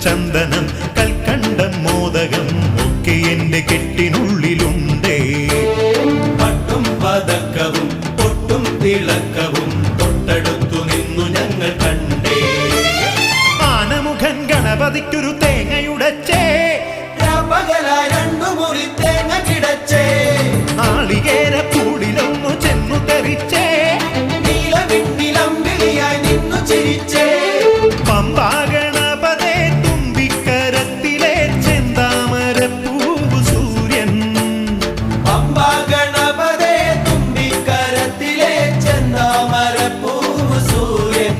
ചന്ദനം കൽക്കണ്ടം മോദകം ഒക്കെ എന്റെ കെട്ടിനുള്ളിലുണ്ടേ. പട്ടും പതക്കവും പൊട്ടും തിളക്കവും തൊട്ടടുത്തു നിന്നു ഞങ്ങൾ കണ്ടേ. ആനമുഖൻ ഗണപതിക്കൊരു തേങ്ങയുടച്ചേ, പകലായി 2 മുറി തേങ്ങ കിടച്ചേ. നാളികേര പൂടിലൊന്നു ചെന്നു തെറിച്ചേ, നീലവിണ്ണിലമ്പിളിയായി നിന്നു ചിരിച്ചേ. പമ്പാ ഗണപതേ തുമ്പിക്കരത്തിലെ ചെന്താമരപ്പൂവ് സൂര്യൻ. പമ്പാ ഗണപതേ തുമ്പിക്കരത്തിലെ ചെന്താമരപ്പൂവ് സൂര്യൻ.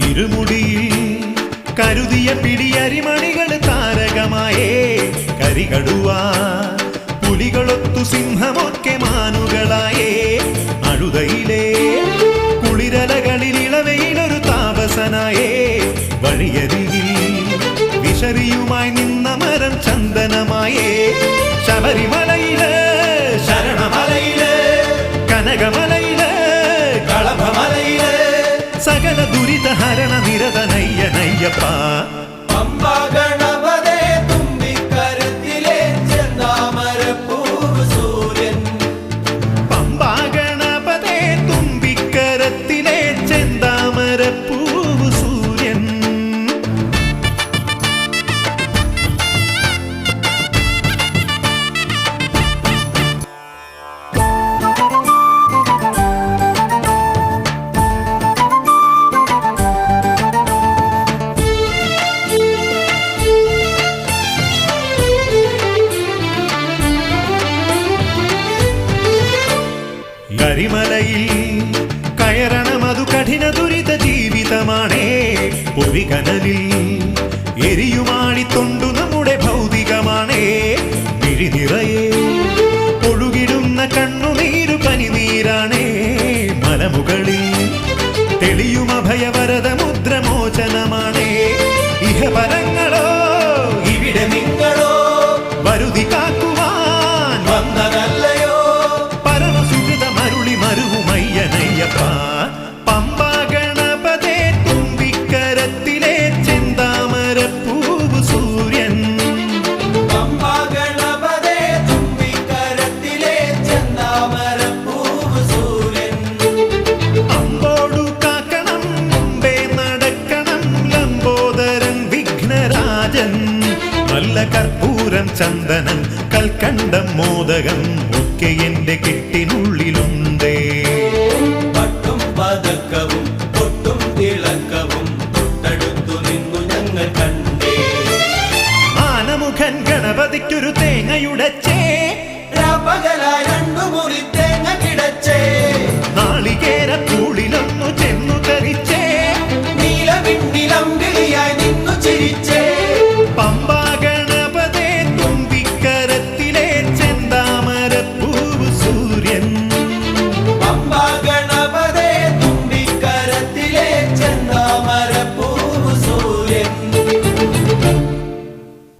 ഇരുമുടിയിൽ കരുതിയ പിടിയരിമണികൾ താരകമായേ. കരികടുവ പുലികളൊത്തു സിംഹമൊക്കെ മാനുകളായേ. അഴുതയിലെ കുളിരലകളിൽ ഇളവയിലൊരു താപസനായേ. വഴിയരികിൽ വിശറിയുമായി നിന്ന മരം ചന്ദനമായേ. ശബരിമലയില് ശരണമലയില് കനകമലയില് കളഭമലയില് സകല ദുരിതഹരണ നിരതനയ്യനയ്യപ്പ. പമ്പാ ഗണപതേ തുമ്പിക്കരത്തിലെ ചെന്താമരപ്പൂവ് സൂര്യൻ. പമ്പാ ഗണപതേ തുമ്പിക്കരത്തിലെ ചെന്താമരപ്പൂവ് സൂര്യൻ. കരിമലയിൽ കയറണമതു കഠിന ദുരിത ജീവിതമാണേ. പൊരികനലിൽ എരിയുമാണിത്തൊണ്ടു നമ്മുടെ ഭൗതികമാണേ. മിഴിനിറയെ ഒഴുകിടുന്ന കണ്ണുനീരു പനിനീരാണേ. മലമുകളിൽ തെളിയും അഭയവരത മുദ്രമോചനമാണേ. ഇഹപരങ്ങളോ ഇവിടെ നിങ്ങളോ വരുതി കാക്കുവാൻ വന്നതല്ലയോ. പരമസുഹൃതമരുളി മരുവുമയ്യനയ്യപ്പ. പമ്പാ ഗണപതേ തുമ്പിക്കരത്തിലെ ചെന്താമരപ്പൂവ് സൂര്യൻ. പമ്പാ ഗണപതേ തുമ്പിക്കരത്തിലെ ചെന്താമരപ്പൂവ് സൂര്യൻ. അമ്പോടു കാക്കണം മുമ്പേ നടക്കണം ലംബോദരൻ വിഘ്നരാജൻ. നല്ല കർപ്പൂരം ചന്ദനം കൽക്കണ്ടം മോദകം ഒക്കെ എന്റെ കെട്ടിനുള്ളിലുണ്ടേ. പട്ടും പതക്കവും പൊട്ടും തിളക്കവും തൊട്ടടുത്തു നിന്നു ഞങ്ങൾ കണ്ടേ. ആനമുഖൻ ഗണപതിക്കൊരു തേങ്ങയുടച്ചേ, പകലായി 2 മുറി